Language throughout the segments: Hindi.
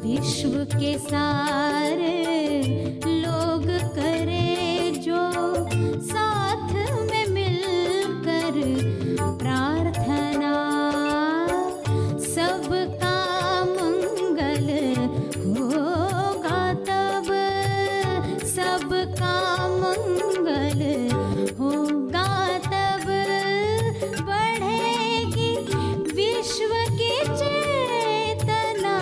विश्व के सारे लोग करे जो साथ में मिलकर प्रार्थना, सबका मंगल होगा तब, सबका मंगल होगा तब, बढ़ेगी विश्व की चेतना।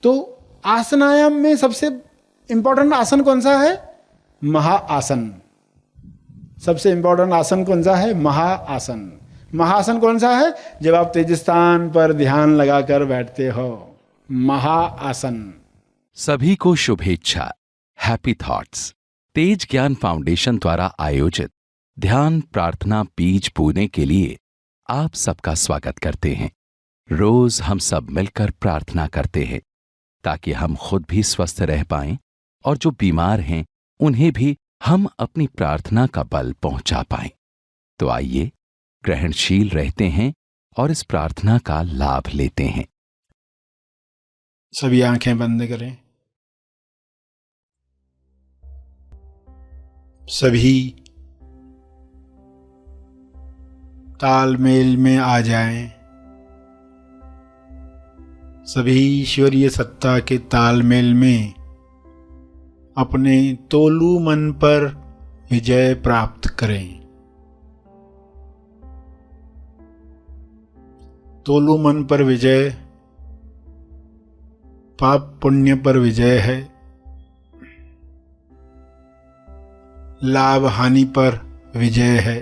तो आसनायाम में सबसे इंपॉर्टेंट आसन कौन सा है? महाआसन। सबसे इंपॉर्टेंट आसन कौन सा है? महाआसन। महाआसन कौन सा है? जब आप तेजस्थान पर ध्यान लगाकर बैठते हो, महाआसन। सभी को शुभेच्छा। हैप्पी थॉट्स तेज ज्ञान फाउंडेशन द्वारा आयोजित ध्यान प्रार्थना बीज बोने के लिए आप सबका स्वागत करते हैं। रोज हम सब मिलकर प्रार्थना करते हैं ताकि हम खुद भी स्वस्थ रह पाएं और जो बीमार हैं उन्हें भी हम अपनी प्रार्थना का बल पहुंचा पाएं। तो आइए ग्रहणशील रहते हैं और इस प्रार्थना का लाभ लेते हैं। सभी आंखें बंद करें। सभी तालमेल में आ जाएं। सभी ईश्वरीय सत्ता के तालमेल में अपने तोलू मन पर विजय प्राप्त करें। तोलू मन पर विजय पाप पुण्य पर विजय है, लाभ हानि पर विजय है,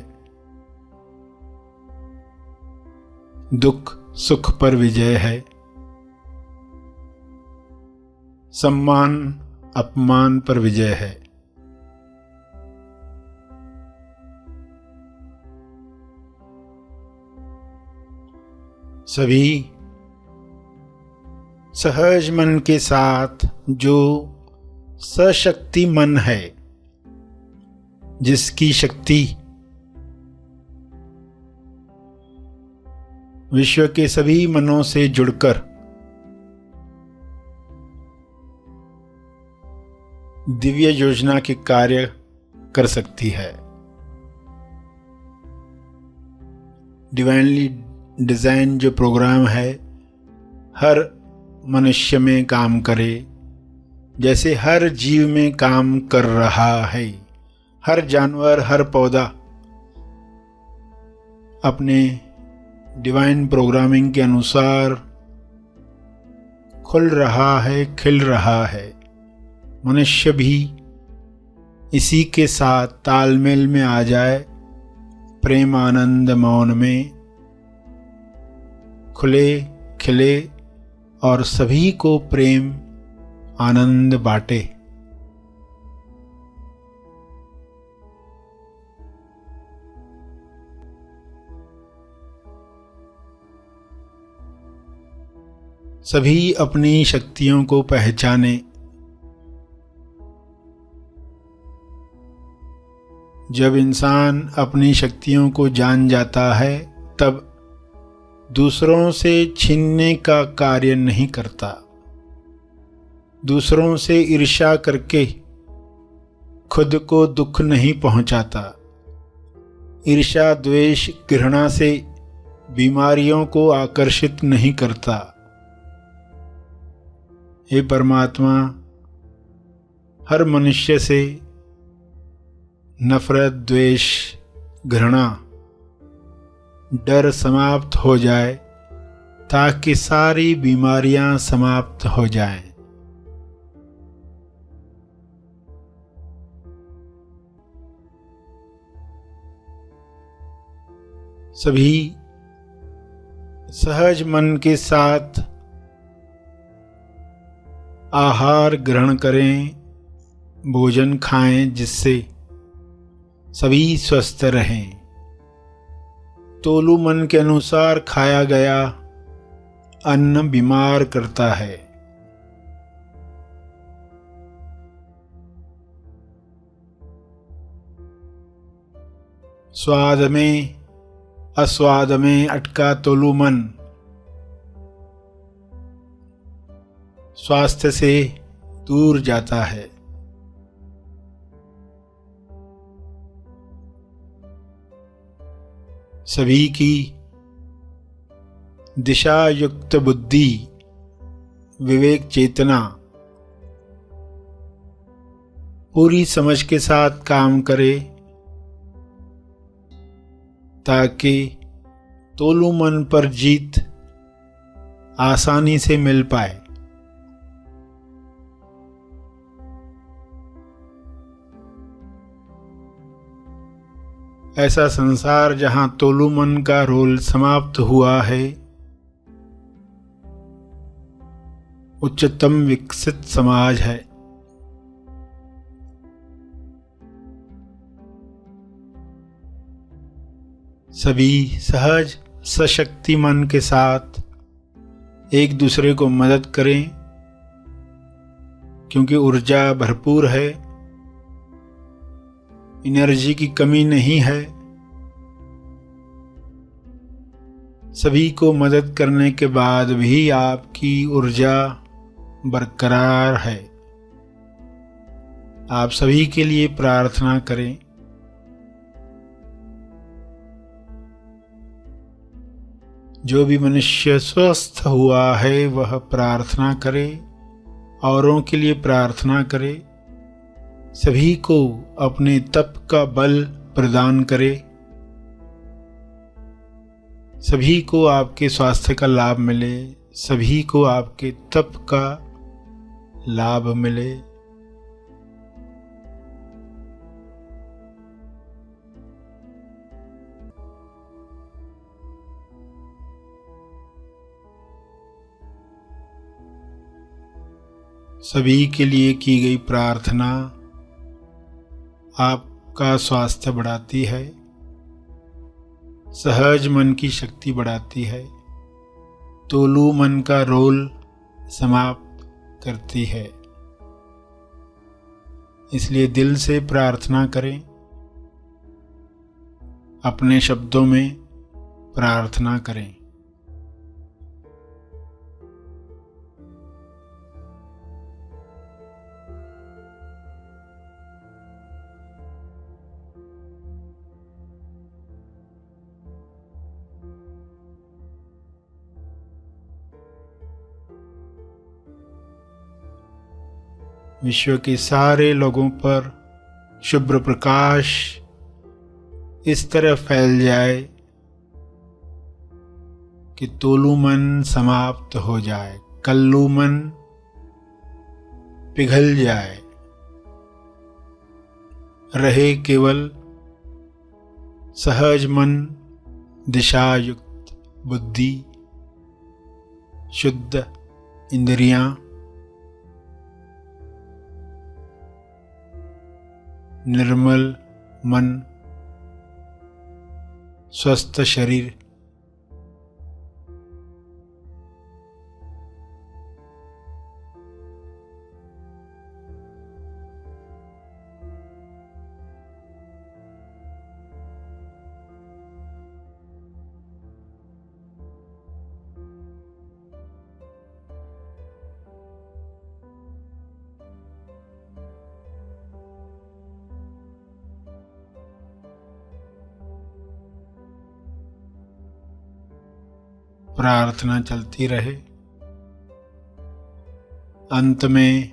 दुख सुख पर विजय है, सम्मान अपमान पर विजय है। सभी सहज मन के साथ, जो सशक्ति मन है, जिसकी शक्ति विश्व के सभी मनों से जुड़कर दिव्य योजना के कार्य कर सकती है। डिवाइनली डिजाइन जो प्रोग्राम है हर मनुष्य में काम करे, जैसे हर जीव में काम कर रहा है। हर जानवर, हर पौधा अपने डिवाइन प्रोग्रामिंग के अनुसार खुल रहा है, खिल रहा है। मनुष्य भी इसी के साथ तालमेल में आ जाए, प्रेम आनंद मौन में खुले खिले और सभी को प्रेम आनंद बांटे। सभी अपनी शक्तियों को पहचाने। जब इंसान अपनी शक्तियों को जान जाता है तब दूसरों से छीनने का कार्य नहीं करता, दूसरों से ईर्ष्या करके खुद को दुख नहीं पहुंचाता, ईर्ष्या द्वेष घृणा से बीमारियों को आकर्षित नहीं करता। हे परमात्मा, हर मनुष्य से नफरत द्वेष घृणा डर समाप्त हो जाए ताकि सारी बीमारियां समाप्त हो जाएं। सभी सहज मन के साथ आहार ग्रहण करें, भोजन खाएं जिससे सभी स्वस्थ रहें। तोलू मन के अनुसार खाया गया अन्न बीमार करता है। स्वाद में अस्वाद में अटका तोलू मन स्वास्थ्य से दूर जाता है। सभी की दिशा युक्त बुद्धि, विवेक चेतना पूरी समझ के साथ काम करे ताकि तोलू मन पर जीत आसानी से मिल पाए। ऐसा संसार जहां तोलू मन का रोल समाप्त हुआ है, उच्चतम विकसित समाज है। सभी सहज सशक्ति मन के साथ एक दूसरे को मदद करें, क्योंकि ऊर्जा भरपूर है, एनर्जी की कमी नहीं है। सभी को मदद करने के बाद भी आपकी ऊर्जा बरकरार है। आप सभी के लिए प्रार्थना करें। जो भी मनुष्य स्वस्थ हुआ है वह प्रार्थना करे, औरों के लिए प्रार्थना करे, सभी को अपने तप का बल प्रदान करे, सभी को आपके स्वास्थ्य का लाभ मिले, सभी को आपके तप का लाभ मिले। सभी के लिए की गई प्रार्थना आपका स्वास्थ्य बढ़ाती है, सहज मन की शक्ति बढ़ाती है, तोलू मन का रोल समाप्त करती है। इसलिए दिल से प्रार्थना करें, अपने शब्दों में प्रार्थना करें। विश्व के सारे लोगों पर शुभ्र प्रकाश इस तरह फैल जाए कि तोलू मन समाप्त हो जाए, कल्लू मन पिघल जाए, रहे केवल सहज मन, दिशायुक्त बुद्धि, शुद्ध इंद्रियां, निर्मल मन, स्वस्थ शरीर। प्रार्थना चलती रहे। अंत में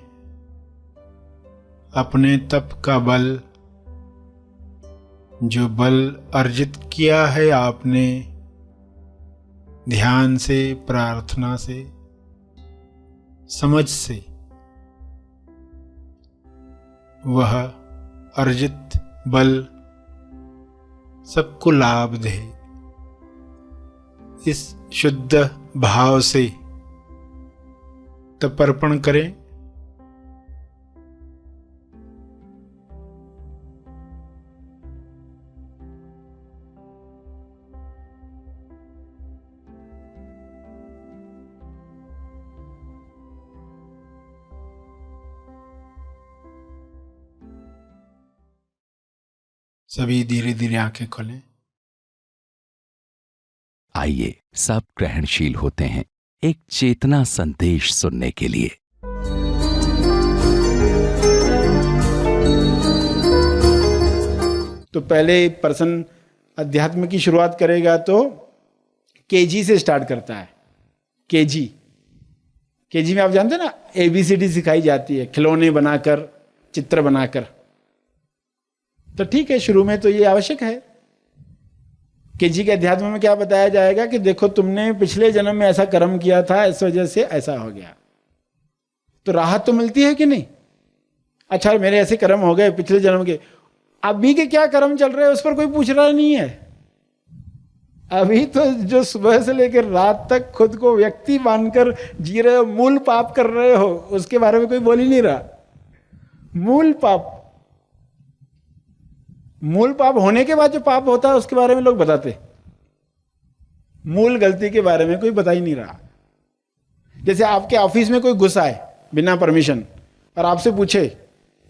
अपने तप का बल, जो बल अर्जित किया है आपने ध्यान से, प्रार्थना से, समझ से, वह अर्जित बल सबको लाभ दे। इस शुद्ध भाव से तपर्पण करें। सभी धीरे धीरे आंखें खोलें। आइए सब ग्रहणशील होते हैं एक चेतना संदेश सुनने के लिए। तो पहले पर्सन अध्यात्म की शुरुआत करेगा तो केजी से स्टार्ट करता है। केजी में आप जानते हैं ना, ABCD सिखाई जाती है, खिलौने बनाकर, चित्र बनाकर। तो ठीक है, शुरू में तो ये आवश्यक है। केजी के अध्यात्म में क्या बताया जाएगा कि देखो तुमने पिछले जन्म में ऐसा कर्म किया था, इस वजह से ऐसा हो गया। तो राहत तो मिलती है कि नहीं? अच्छा, मेरे ऐसे कर्म हो गए पिछले जन्म के, अभी के क्या कर्म चल रहे हैं उस पर कोई पूछ रहा नहीं है। अभी तो जो सुबह से लेकर रात तक खुद को व्यक्ति मानकर जी रहे हो, मूल पाप कर रहे हो, उसके बारे में कोई बोल ही नहीं रहा। मूल पाप होने के बाद जो पाप होता है उसके बारे में लोग बताते, मूल गलती के बारे में कोई बता ही नहीं रहा। जैसे आपके ऑफिस में कोई घुस आए बिना परमिशन और आपसे पूछे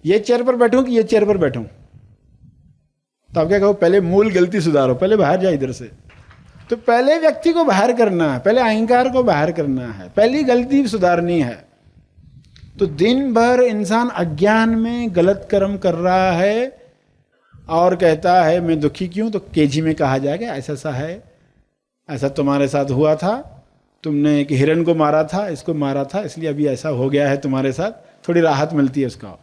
ये चेयर पर बैठूं कि ये चेयर पर बैठूं, तो आप क्या कहो? पहले मूल गलती सुधारो, पहले बाहर जाओ इधर से। तो पहले व्यक्ति को बाहर करना है, पहले अहंकार को बाहर करना है, पहली गलती सुधारनी है। तो दिन भर इंसान अज्ञान में गलत कर्म कर रहा है और कहता है मैं दुखी क्यों? तो केजी में कहा जाएगा ऐसा ऐसा है, ऐसा तुम्हारे साथ हुआ था, तुमने एक हिरण को मारा था, इसको मारा था, इसलिए अभी ऐसा हो गया है तुम्हारे साथ, थोड़ी राहत मिलती है उसका।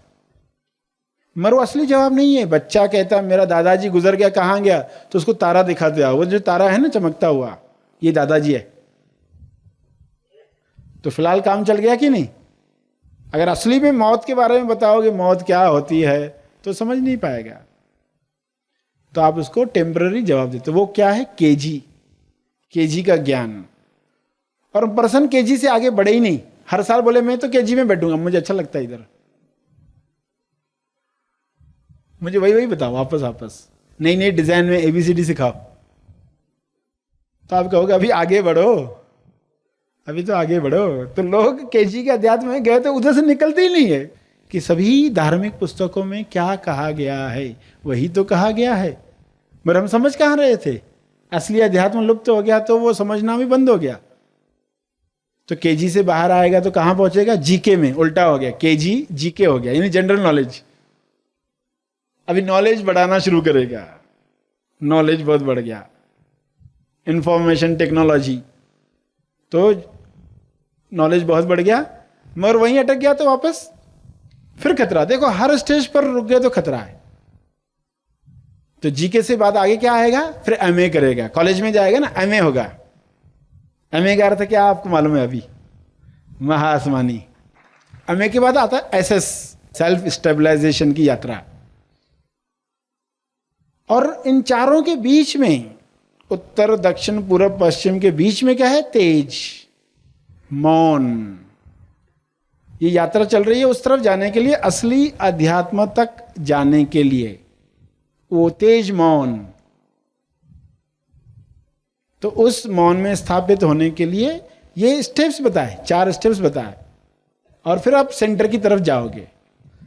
मगर वो असली जवाब नहीं है। बच्चा कहता मेरा दादाजी गुजर गया, कहाँ गया? तो उसको तारा दिखाते आओ, वो जो तारा है ना चमकता हुआ, ये दादाजी है। तो फिलहाल काम चल गया कि नहीं? अगर असली में मौत के बारे में बताओगे मौत क्या होती है तो समझ नहीं पाएगा। तो आप उसको टेम्पररी जवाब देते। वो क्या है? केजी का ज्ञान। और पर्सन केजी से आगे बढ़े ही नहीं, हर साल बोले मैं तो केजी में बैठूंगा, मुझे अच्छा लगता है इधर, मुझे वही बताओ, वापस नई नई डिजाइन में ABCD सिखाओ। तो आप कहोगे अभी आगे बढ़ो, अभी तो आगे बढ़ो। तो लोग केजी के अध्यात्म में गए तो उधर से निकलते ही नहीं है कि सभी धार्मिक पुस्तकों में क्या कहा गया है वही तो कहा गया है, मगर हम समझ कहाँ रहे थे? असली अध्यात्म लुप्त हो गया तो वो समझना भी बंद हो गया। तो केजी से बाहर आएगा तो कहाँ पहुंचेगा? जीके में। उल्टा हो गया, केजी जीके हो गया, यानी जनरल नॉलेज। अभी नॉलेज बढ़ाना शुरू करेगा, नॉलेज बहुत बढ़ गया, इंफॉर्मेशन टेक्नोलॉजी, तो नॉलेज बहुत बढ़ गया, मगर वहीं अटक गया तो वापस फिर खतरा। देखो हर स्टेज पर रुक गए तो खतरा है। तो जीके से बाद आगे क्या आएगा? फिर MA करेगा, कॉलेज में जाएगा ना, MA होगा। MA का अर्थ क्या आपको मालूम है? अभी महाआसमानी। MA के बाद आता है SS, सेल्फ स्टेबलाइजेशन की यात्रा। और इन चारों के बीच में, उत्तर दक्षिण पूर्व पश्चिम के बीच में क्या है? तेज, मौन। ये यात्रा चल रही है उस तरफ जाने के लिए, असली अध्यात्म तक जाने के लिए, वो तेज मौन। तो उस मौन में स्थापित होने के लिए ये स्टेप्स बताए, 4 स्टेप्स बताए। और फिर आप सेंटर की तरफ जाओगे,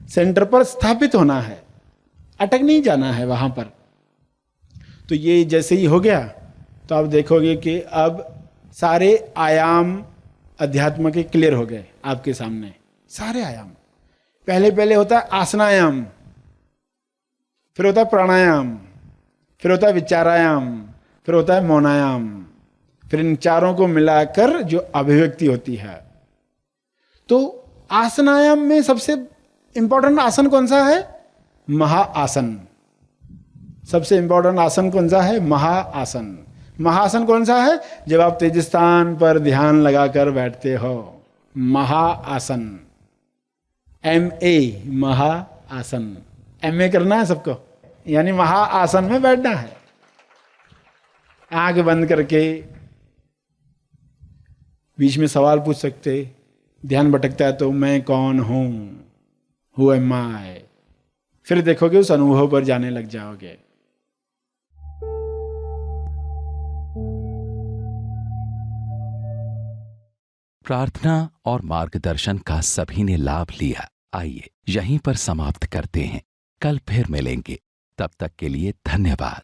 सेंटर पर स्थापित होना है, अटक नहीं जाना है वहां पर। तो ये जैसे ही हो गया तो आप देखोगे कि अब सारे आयाम अध्यात्म के क्लियर हो गए आपके सामने, सारे आयाम। पहले होता है आसनायाम, फिर होता है प्राणायाम, फिर होता है विचारायाम, फिर होता है मौनायाम। फिर इन चारों को मिलाकर जो अभिव्यक्ति होती है। तो आसनायाम में सबसे इंपॉर्टेंट आसन कौन सा है? महाआसन। सबसे इंपॉर्टेंट आसन कौन सा है? महाआसन। महाआसन कौन सा है? जब आप तेज स्थान पर ध्यान लगाकर बैठते हो, महाआसन। MA, महाआसन। MA करना है सबको, यानी महाआसन में बैठना है, आंख बंद करके। बीच में सवाल पूछ सकते, ध्यान भटकता है तो मैं कौन हूं, हु एम आई। फिर देखोगे उस अनुभव पर जाने लग जाओगे। प्रार्थना और मार्गदर्शन का सभी ने लाभ लिया। आइए यहीं पर समाप्त करते हैं, कल फिर मिलेंगे। तब तक के लिए धन्यवाद।